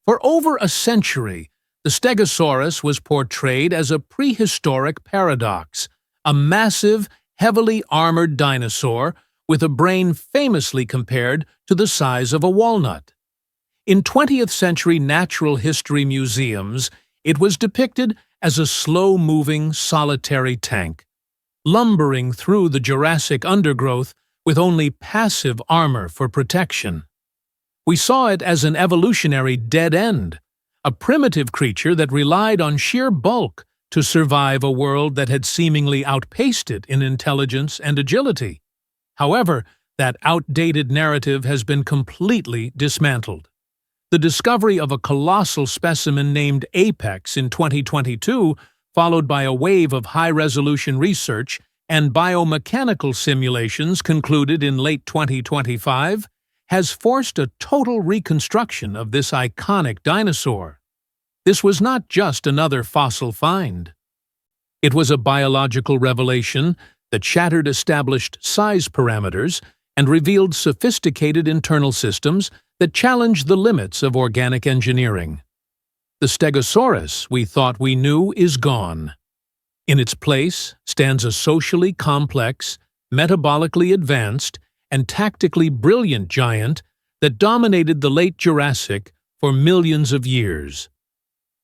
For over a century, the Stegosaurus was portrayed as a prehistoric paradox, a massive, heavily armored dinosaur with a brain famously compared to the size of a walnut. In 20th-century natural history museums, it was depicted as a slow-moving, solitary tank, lumbering through the Jurassic undergrowth with only passive armor for protection. We saw it as an evolutionary dead end, a primitive creature that relied on sheer bulk to survive a world that had seemingly outpaced it in intelligence and agility. However, that outdated narrative has been completely dismantled. The discovery of a colossal specimen named Apex in 2022, followed by a wave of high-resolution research and biomechanical simulations concluded in late 2025, has forced a total reconstruction of this iconic dinosaur. This was not just another fossil find. It was a biological revelation that shattered established size parameters and revealed sophisticated internal systems that challenged the limits of organic engineering. The Stegosaurus we thought we knew is gone. In its place stands a socially complex, metabolically advanced, and tactically brilliant giant that dominated the late Jurassic for millions of years.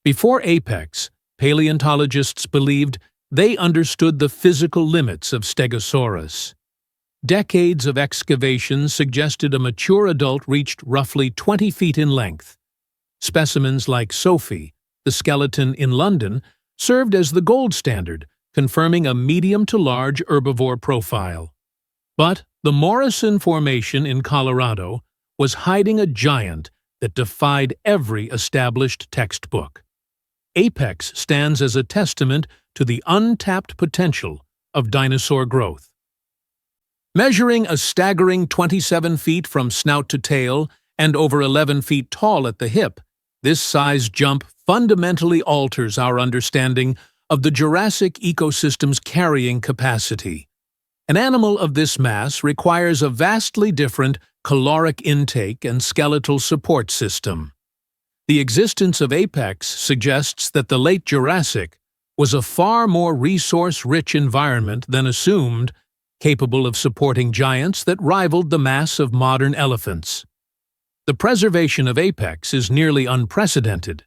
Before Apex, paleontologists believed they understood the physical limits of Stegosaurus. Decades of excavations suggested a mature adult reached roughly 20 feet in length. Specimens like Sophie, the skeleton in London, served as the gold standard, confirming a medium to large herbivore profile. But the Morrison Formation in Colorado was hiding a giant that defied every established textbook. Apex stands as a testament to the untapped potential of dinosaur growth. Measuring a staggering 27 feet from snout to tail and over 11 feet tall at the hip, this size jump fundamentally alters our understanding of the Jurassic ecosystem's carrying capacity. An animal of this mass requires a vastly different caloric intake and skeletal support system. The existence of Apex suggests that the late Jurassic was a far more resource-rich environment than assumed, capable of supporting giants that rivaled the mass of modern elephants. The preservation of Apex is nearly unprecedented.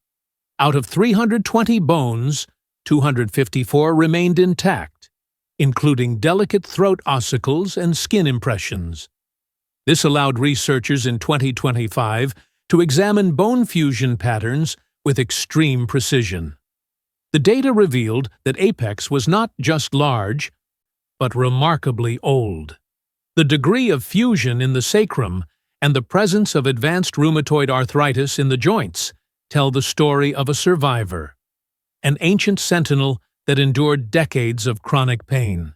Out of 320 bones, 254 remained intact, including delicate throat ossicles and skin impressions. This allowed researchers in 2025 to examine bone fusion patterns with extreme precision. The data revealed that Apex was not just large, but remarkably old. The degree of fusion in the sacrum and the presence of advanced rheumatoid arthritis in the joints tell the story of a survivor, an ancient sentinel that endured decades of chronic pain.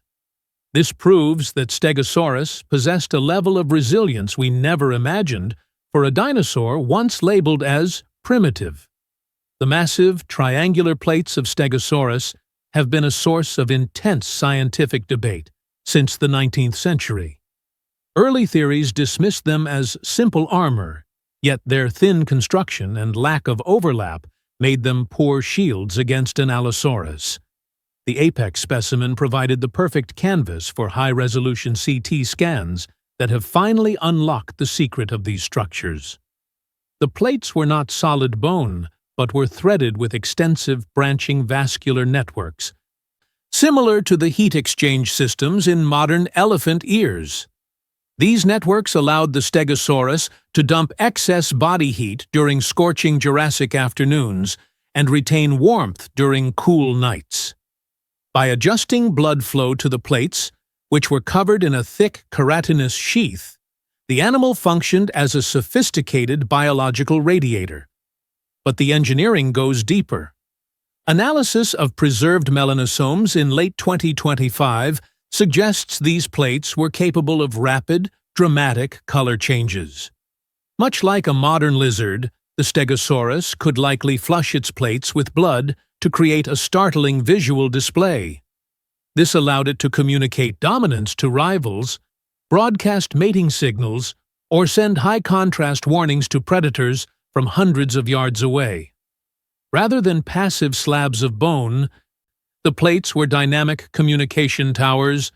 This proves that Stegosaurus possessed a level of resilience we never imagined for a dinosaur once labeled as primitive. The massive, triangular plates of Stegosaurus have been a source of intense scientific debate since the 19th century. Early theories dismissed them as simple armor, yet their thin construction and lack of overlap made them poor shields against an Allosaurus. The Apex specimen provided the perfect canvas for high-resolution CT scans that have finally unlocked the secret of these structures. The plates were not solid bone, but were threaded with extensive branching vascular networks, similar to the heat exchange systems in modern elephant ears. These networks allowed the Stegosaurus to dump excess body heat during scorching Jurassic afternoons and retain warmth during cool nights. By adjusting blood flow to the plates, which were covered in a thick keratinous sheath, the animal functioned as a sophisticated biological radiator. But the engineering goes deeper. Analysis of preserved melanosomes in late 2025 suggests these plates were capable of rapid, dramatic color changes. Much like a modern lizard, the Stegosaurus could likely flush its plates with blood to create a startling visual display. This allowed it to communicate dominance to rivals, broadcast mating signals, or send high-contrast warnings to predators from hundreds of yards away. Rather than passive slabs of bone, the plates were dynamic communication towers,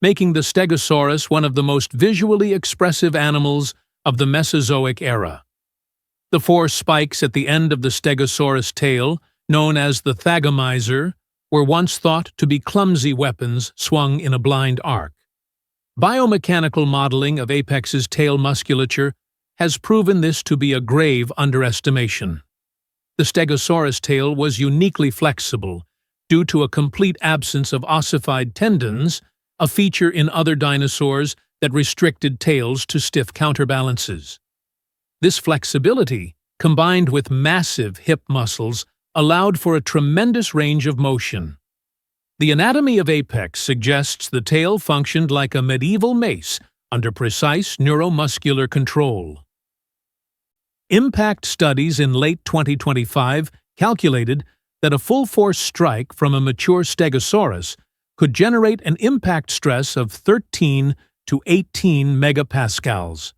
making the Stegosaurus one of the most visually expressive animals of the Mesozoic era. The four spikes at the end of the Stegosaurus tail, known as the Thagomizer, were once thought to be clumsy weapons swung in a blind arc. Biomechanical modeling of apex's tail musculature has proven this to be a grave underestimation. The Stegosaurus tail was uniquely flexible due to a complete absence of ossified tendons, a feature in other dinosaurs that restricted tails to stiff counterbalances. This flexibility, combined with massive hip muscles, allowed for a tremendous range of motion. The anatomy of apex suggests the tail functioned like a medieval mace under precise neuromuscular control. Impact studies in late 2025 calculated that a full-force strike from a mature Stegosaurus could generate an impact stress of 13 to 18 megapascals.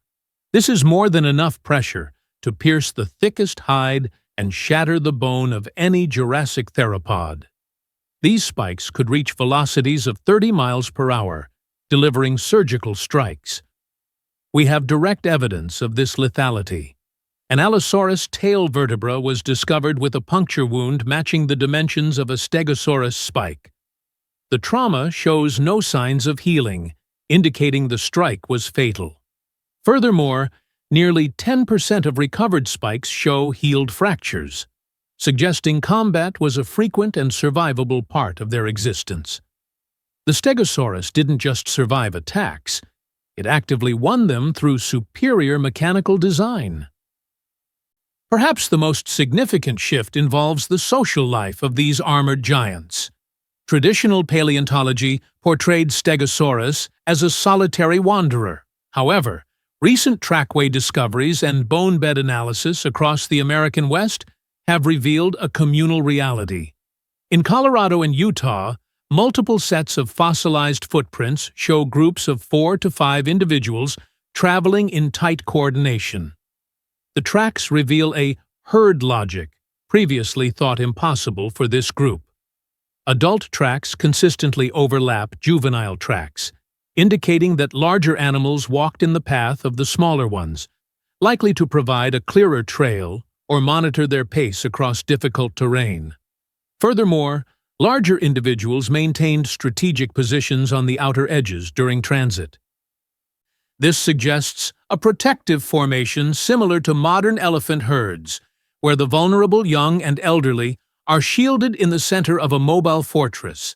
This is more than enough pressure to pierce the thickest hide and shatter the bone of any Jurassic theropod. These spikes could reach velocities of 30 miles per hour, delivering surgical strikes. We have direct evidence of this lethality. An Allosaurus tail vertebra was discovered with a puncture wound matching the dimensions of a Stegosaurus spike. The trauma shows no signs of healing, indicating the strike was fatal. Furthermore, nearly 10% of recovered spikes show healed fractures, suggesting combat was a frequent and survivable part of their existence. The Stegosaurus didn't just survive attacks, it actively won them through superior mechanical design. Perhaps the most significant shift involves the social life of these armored giants. Traditional paleontology portrayed Stegosaurus as a solitary wanderer. However, recent trackway discoveries and bone bed analysis across the American West have revealed a communal reality. In Colorado and Utah, multiple sets of fossilized footprints show groups of 4 to 5 individuals traveling in tight coordination. The tracks reveal a herd logic previously thought impossible for this group. Adult tracks consistently overlap juvenile tracks, indicating that larger animals walked in the path of the smaller ones, likely to provide a clearer trail or monitor their pace across difficult terrain. Furthermore, larger individuals maintained strategic positions on the outer edges during transit. This suggests a protective formation similar to modern elephant herds, where the vulnerable young and elderly are shielded in the center of a mobile fortress.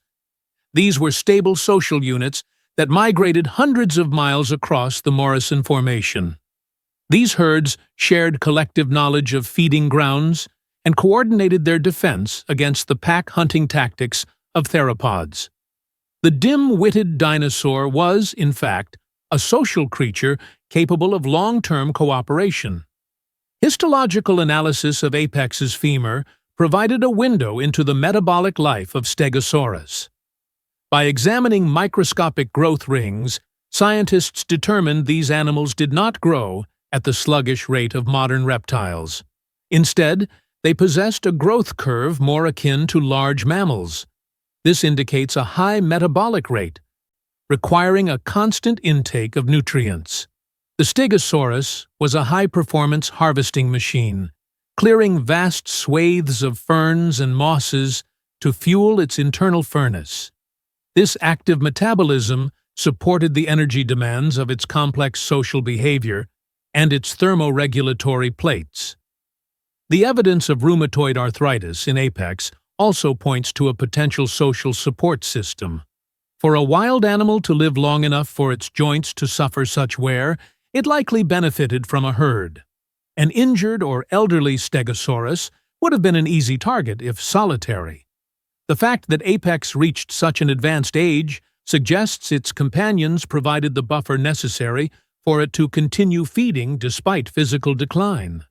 These were stable social units that migrated hundreds of miles across the Morrison Formation. These herds shared collective knowledge of feeding grounds and coordinated their defense against the pack hunting tactics of theropods. The dim-witted dinosaur was, in fact, a social creature capable of long-term cooperation. Histological analysis of apex's femur provided a window into the metabolic life of Stegosaurus. By examining microscopic growth rings, scientists determined these animals did not grow at the sluggish rate of modern reptiles. Instead, they possessed a growth curve more akin to large mammals. This indicates a high metabolic rate, requiring a constant intake of nutrients. The Stegosaurus was a high-performance harvesting machine, clearing vast swathes of ferns and mosses to fuel its internal furnace. This active metabolism supported the energy demands of its complex social behavior and its thermoregulatory plates. The evidence of rheumatoid arthritis in apex also points to a potential social support system. For a wild animal to live long enough for its joints to suffer such wear, it likely benefited from a herd. An injured or elderly Stegosaurus would have been an easy target if solitary. The fact that apex reached such an advanced age suggests its companions provided the buffer necessary for it to continue feeding despite physical decline.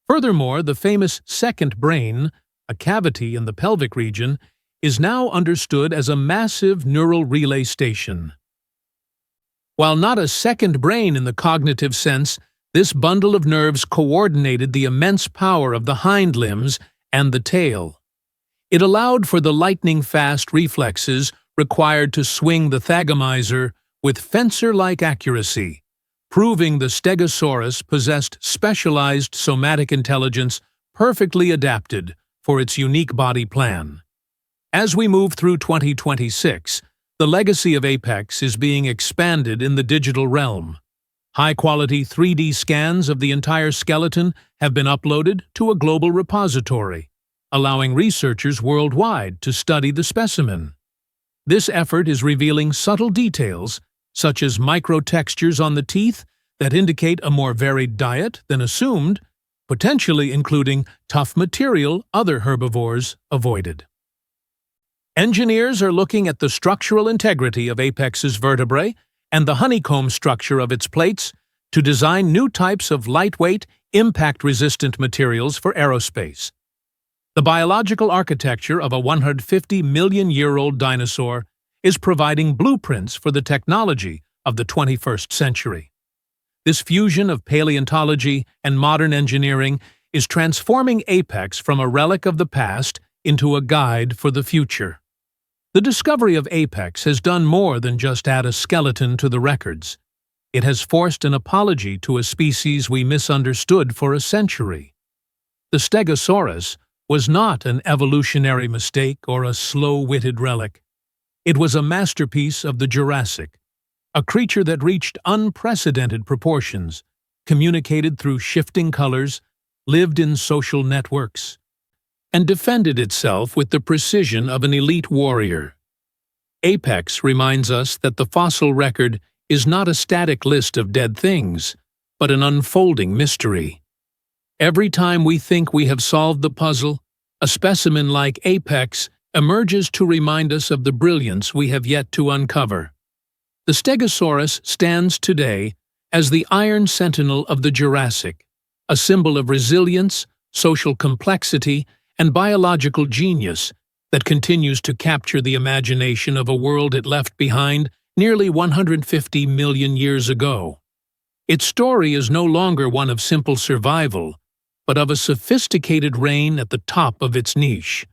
Furthermore, the famous second brain, a cavity in the pelvic region, is now understood as a massive neural relay station. While not a second brain in the cognitive sense, This bundle of nerves coordinated the immense power of the hind limbs and the tail. It allowed for the lightning-fast reflexes required to swing the Thagomizer with fencer-like accuracy, proving the Stegosaurus possessed specialized somatic intelligence perfectly adapted for its unique body plan. As we move through 2026, the legacy of Apex is being expanded in the digital realm. High-quality 3D scans of the entire skeleton have been uploaded to a global repository, allowing researchers worldwide to study the specimen. This effort is revealing subtle details, such as microtextures on the teeth that indicate a more varied diet than assumed, potentially including tough material other herbivores avoided. Engineers are looking at the structural integrity of Apex's vertebrae and the honeycomb structure of its plates to design new types of lightweight, impact-resistant materials for aerospace. The biological architecture of a 150-million-year-old dinosaur is providing blueprints for the technology of the 21st century. This fusion of paleontology and modern engineering is transforming Apex from a relic of the past into a guide for the future. The discovery of Apex has done more than just add a skeleton to the records. It has forced an apology to a species we misunderstood for a century. The Stegosaurus was not an evolutionary mistake or a slow-witted relic. It was a masterpiece of the Jurassic, a creature that reached unprecedented proportions, communicated through shifting colors, lived in social networks, and defended itself with the precision of an elite warrior. Apex reminds us that the fossil record is not a static list of dead things, but an unfolding mystery. Every time we think we have solved the puzzle, a specimen like Apex emerges to remind us of the brilliance we have yet to uncover. The Stegosaurus stands today as the iron sentinel of the Jurassic, a symbol of resilience, social complexity, and biological genius that continues to capture the imagination of a world it left behind nearly 150 million years ago. Its story is no longer one of simple survival, but of a sophisticated reign at the top of its niche.